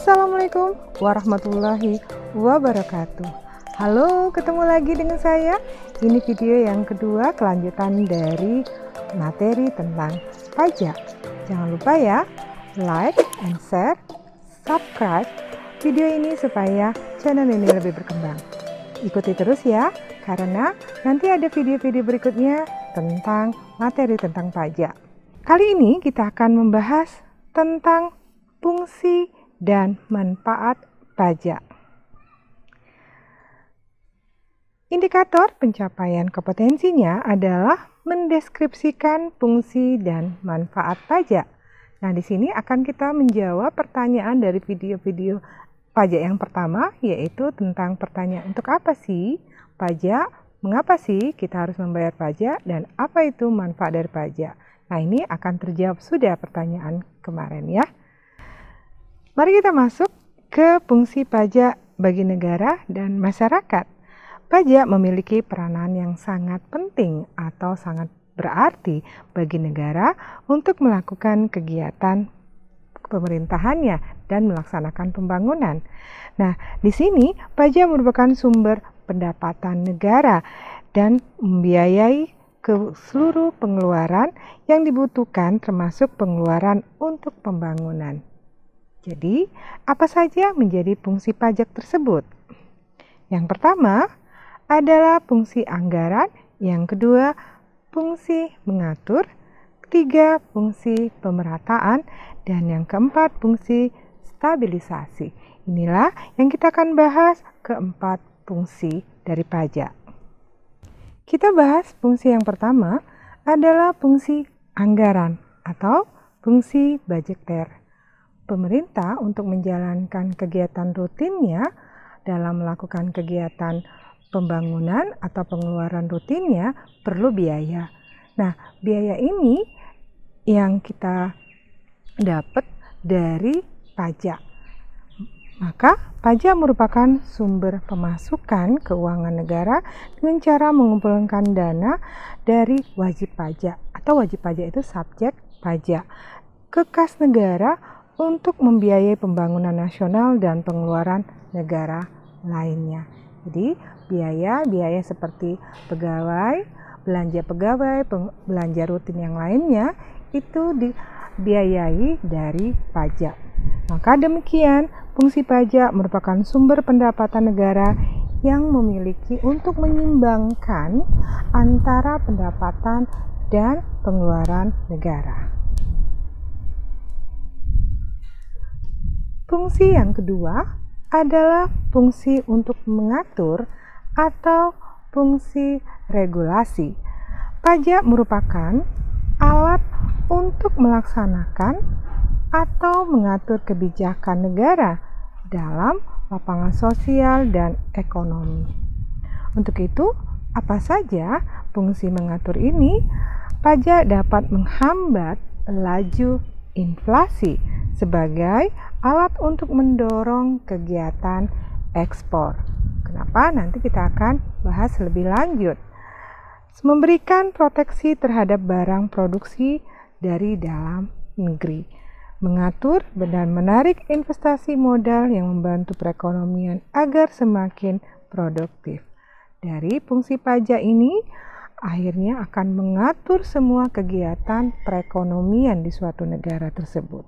Assalamualaikum warahmatullahi wabarakatuh. Halo, ketemu lagi dengan saya. Ini video yang kedua kelanjutan dari materi tentang pajak. Jangan lupa ya, like and share, subscribe video ini supaya channel ini lebih berkembang. Ikuti terus ya, karena nanti ada video-video berikutnya tentang materi tentang pajak. Kali ini kita akan membahas tentang fungsi dan manfaat pajak. Indikator pencapaian kompetensinya adalah mendeskripsikan fungsi dan manfaat pajak. Nah, di sini akan kita menjawab pertanyaan dari video-video pajak yang pertama, yaitu tentang pertanyaan untuk apa sih pajak, mengapa sih kita harus membayar pajak, dan apa itu manfaat dari pajak. Nah, ini akan terjawab sudah pertanyaan kemarin ya. Mari kita masuk ke fungsi pajak bagi negara dan masyarakat. Pajak memiliki peranan yang sangat penting atau sangat berarti bagi negara untuk melakukan kegiatan pemerintahannya dan melaksanakan pembangunan. Nah, di sini pajak merupakan sumber pendapatan negara dan membiayai ke seluruh pengeluaran yang dibutuhkan termasuk pengeluaran untuk pembangunan. Jadi, apa saja menjadi fungsi pajak tersebut? Yang pertama adalah fungsi anggaran, yang kedua fungsi mengatur, ketiga fungsi pemerataan, dan yang keempat fungsi stabilisasi. Inilah yang kita akan bahas keempat fungsi dari pajak. Kita bahas fungsi yang pertama adalah fungsi anggaran atau fungsi budgeter. Pemerintah untuk menjalankan kegiatan rutinnya dalam melakukan kegiatan pembangunan atau pengeluaran rutinnya perlu biaya. Nah, biaya ini yang kita dapat dari pajak. Maka, pajak merupakan sumber pemasukan keuangan negara dengan cara mengumpulkan dana dari wajib pajak atau wajib pajak itu subjek pajak ke kas negara untuk membiayai pembangunan nasional dan pengeluaran negara lainnya. Jadi, biaya seperti pegawai, belanja rutin yang lainnya itu dibiayai dari pajak. Maka demikian, fungsi pajak merupakan sumber pendapatan negara yang memiliki untuk menyimbangkan antara pendapatan dan pengeluaran negara. Fungsi yang kedua adalah fungsi untuk mengatur atau fungsi regulasi. Pajak merupakan alat untuk melaksanakan atau mengatur kebijakan negara dalam lapangan sosial dan ekonomi. Untuk itu, apa saja fungsi mengatur ini? Pajak dapat menghambat laju inflasi sebagai alat untuk mendorong kegiatan ekspor. Kenapa? Nanti kita akan bahas lebih lanjut. Memberikan proteksi terhadap barang produksi dari dalam negeri. Mengatur dan menarik investasi modal yang membantu perekonomian agar semakin produktif. Dari fungsi pajak ini, akhirnya akan mengatur semua kegiatan perekonomian di suatu negara tersebut.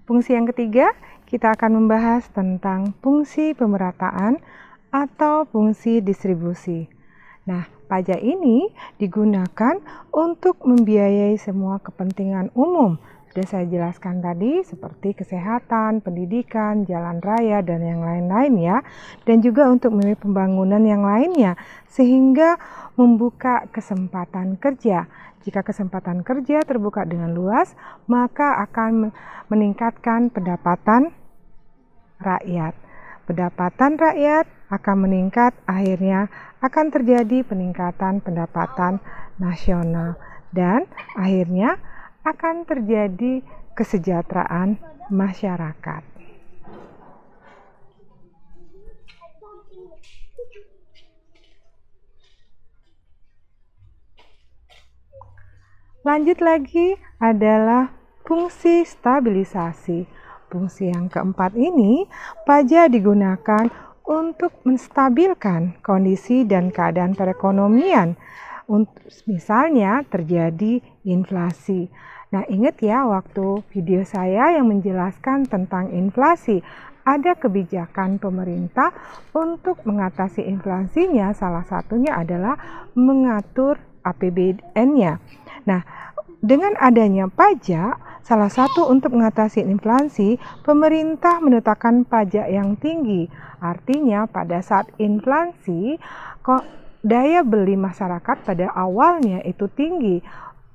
Fungsi yang ketiga, kita akan membahas tentang fungsi pemerataan atau fungsi distribusi. Nah, pajak ini digunakan untuk membiayai semua kepentingan umum. Sudah saya jelaskan tadi seperti kesehatan, pendidikan, jalan raya, dan yang lain-lain ya. Dan juga untuk membiayai pembangunan yang lainnya, sehingga membuka kesempatan kerja. Jika kesempatan kerja terbuka dengan luas, maka akan meningkatkan pendapatan rakyat. Pendapatan rakyat akan meningkat, akhirnya akan terjadi peningkatan pendapatan nasional. Dan akhirnya akan terjadi kesejahteraan masyarakat. Lanjut lagi adalah fungsi stabilisasi. Fungsi yang keempat ini, pajak digunakan untuk menstabilkan kondisi dan keadaan perekonomian. Misalnya terjadi inflasi. Nah, ingat ya waktu video saya yang menjelaskan tentang inflasi, ada kebijakan pemerintah untuk mengatasi inflasinya, salah satunya adalah mengatur APBN-nya. Nah, dengan adanya pajak, salah satu untuk mengatasi inflasi, pemerintah menetapkan pajak yang tinggi. Artinya pada saat inflasi, daya beli masyarakat pada awalnya itu tinggi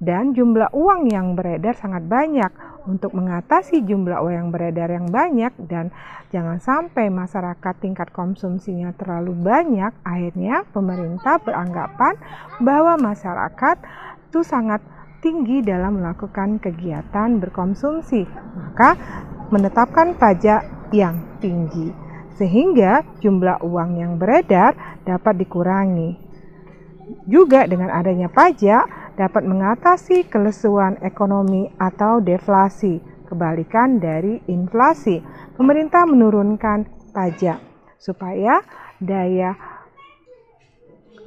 dan jumlah uang yang beredar sangat banyak. Untuk mengatasi jumlah uang yang beredar yang banyak dan jangan sampai masyarakat tingkat konsumsinya terlalu banyak, akhirnya pemerintah beranggapan bahwa masyarakat itu sangat tinggi dalam melakukan kegiatan berkonsumsi, maka menetapkan pajak yang tinggi sehingga jumlah uang yang beredar dapat dikurangi. Juga dengan adanya pajak dapat mengatasi kelesuan ekonomi atau deflasi, kebalikan dari inflasi. Pemerintah menurunkan pajak supaya daya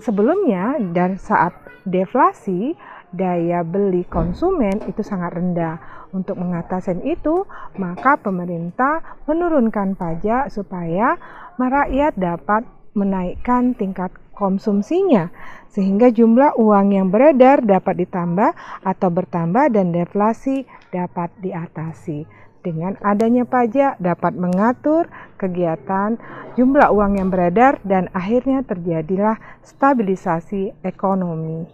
sebelumnya dan saat deflasi daya beli konsumen itu sangat rendah. Untuk mengatasi itu, maka pemerintah menurunkan pajak supaya rakyat dapat menaikkan tingkat konsumsinya, sehingga jumlah uang yang beredar dapat ditambah atau bertambah dan deflasi dapat diatasi. Dengan adanya pajak dapat mengatur kegiatan jumlah uang yang beredar dan akhirnya terjadilah stabilisasi ekonomi.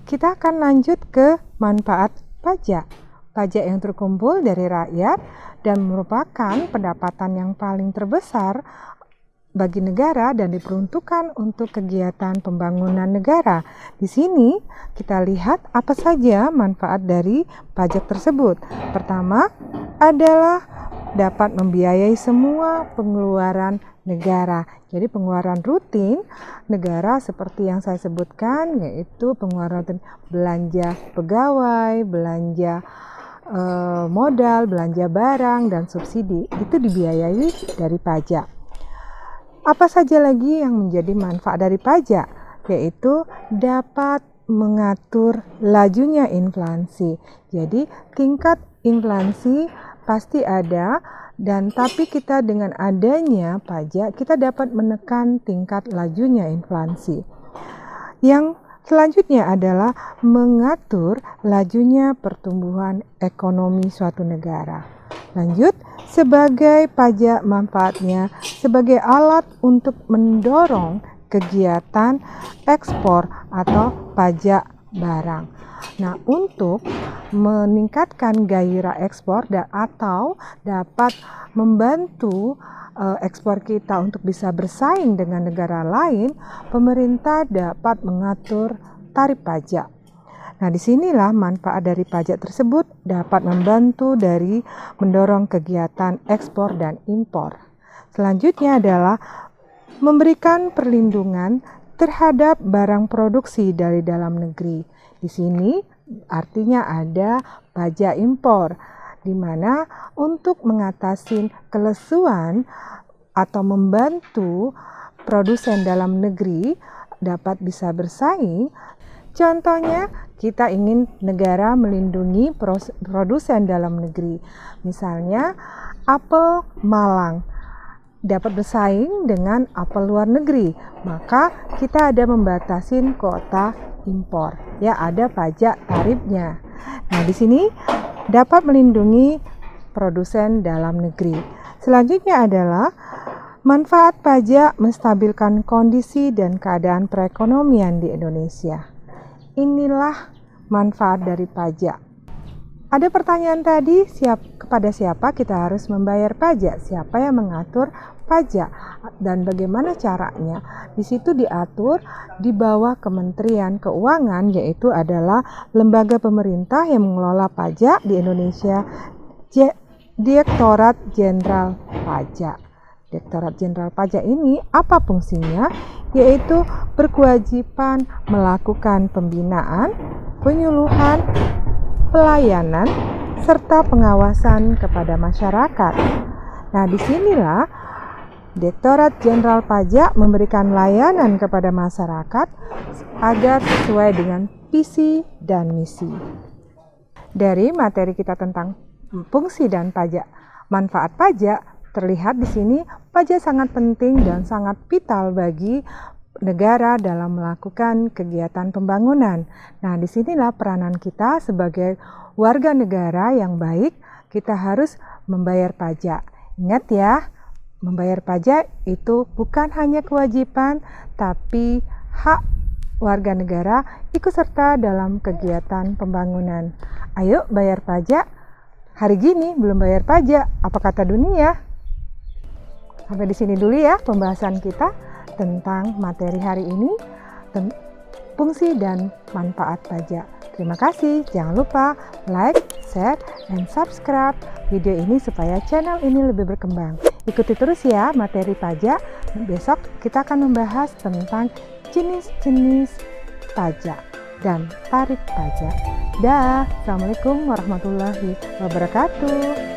Kita akan lanjut ke manfaat pajak. Pajak yang terkumpul dari rakyat dan merupakan pendapatan yang paling terbesar bagi negara dan diperuntukkan untuk kegiatan pembangunan negara. Di sini kita lihat apa saja manfaat dari pajak tersebut. Pertama adalah dapat membiayai semua pengeluaran negara. Jadi pengeluaran rutin negara seperti yang saya sebutkan, yaitu pengeluaran belanja pegawai, belanja modal, belanja barang, dan subsidi, itu dibiayai dari pajak. Apa saja lagi yang menjadi manfaat dari pajak? Yaitu dapat mengatur lajunya inflasi. Jadi tingkat inflasi pasti ada, dan tapi kita dengan adanya pajak kita dapat menekan tingkat lajunya inflasi. Yang selanjutnya adalah mengatur lajunya pertumbuhan ekonomi suatu negara. Lanjut, sebagai pajak manfaatnya sebagai alat untuk mendorong kegiatan ekspor atau pajak barang. Nah, untuk meningkatkan gairah ekspor atau dapat membantu ekspor kita untuk bisa bersaing dengan negara lain, pemerintah dapat mengatur tarif pajak. Nah, disinilah manfaat dari pajak tersebut dapat membantu dari mendorong kegiatan ekspor dan impor. Selanjutnya adalah memberikan perlindungan terhadap barang produksi dari dalam negeri. Di sini artinya ada pajak impor, di mana untuk mengatasi kelesuan atau membantu produsen dalam negeri dapat bisa bersaing. Contohnya, kita ingin negara melindungi produsen dalam negeri. Misalnya, apel Malang dapat bersaing dengan apel luar negeri, maka kita ada membatasin kuota impor. Ya, ada pajak tarifnya. Nah, di sini dapat melindungi produsen dalam negeri. Selanjutnya adalah manfaat pajak menstabilkan kondisi dan keadaan perekonomian di Indonesia. Inilah manfaat dari pajak. Ada pertanyaan tadi, kepada siapa kita harus membayar pajak? Siapa yang mengatur pajak dan bagaimana caranya? Di situ diatur di bawah Kementerian Keuangan, yaitu adalah lembaga pemerintah yang mengelola pajak di Indonesia, Direktorat Jenderal Pajak. Direktorat Jenderal Pajak ini apa fungsinya? Yaitu berkewajiban melakukan pembinaan, penyuluhan, pelayanan, serta pengawasan kepada masyarakat. Nah, disinilah Direktorat Jenderal Pajak memberikan layanan kepada masyarakat agar sesuai dengan visi dan misi. Dari materi kita tentang fungsi dan pajak, manfaat pajak, terlihat di sini pajak sangat penting dan sangat vital bagi negara dalam melakukan kegiatan pembangunan. Nah, disinilah peranan kita sebagai warga negara yang baik, kita harus membayar pajak. Ingat ya, membayar pajak itu bukan hanya kewajiban, tapi hak warga negara ikut serta dalam kegiatan pembangunan. Ayo bayar pajak. Hari gini belum bayar pajak, apa kata dunia? Sampai di sini dulu ya pembahasan kita tentang materi hari ini, fungsi dan manfaat pajak. Terima kasih. Jangan lupa like, share, dan subscribe video ini supaya channel ini lebih berkembang. Ikuti terus ya materi pajak. Besok kita akan membahas tentang jenis-jenis pajak dan tarif pajak. Dah, Assalamualaikum warahmatullahi wabarakatuh.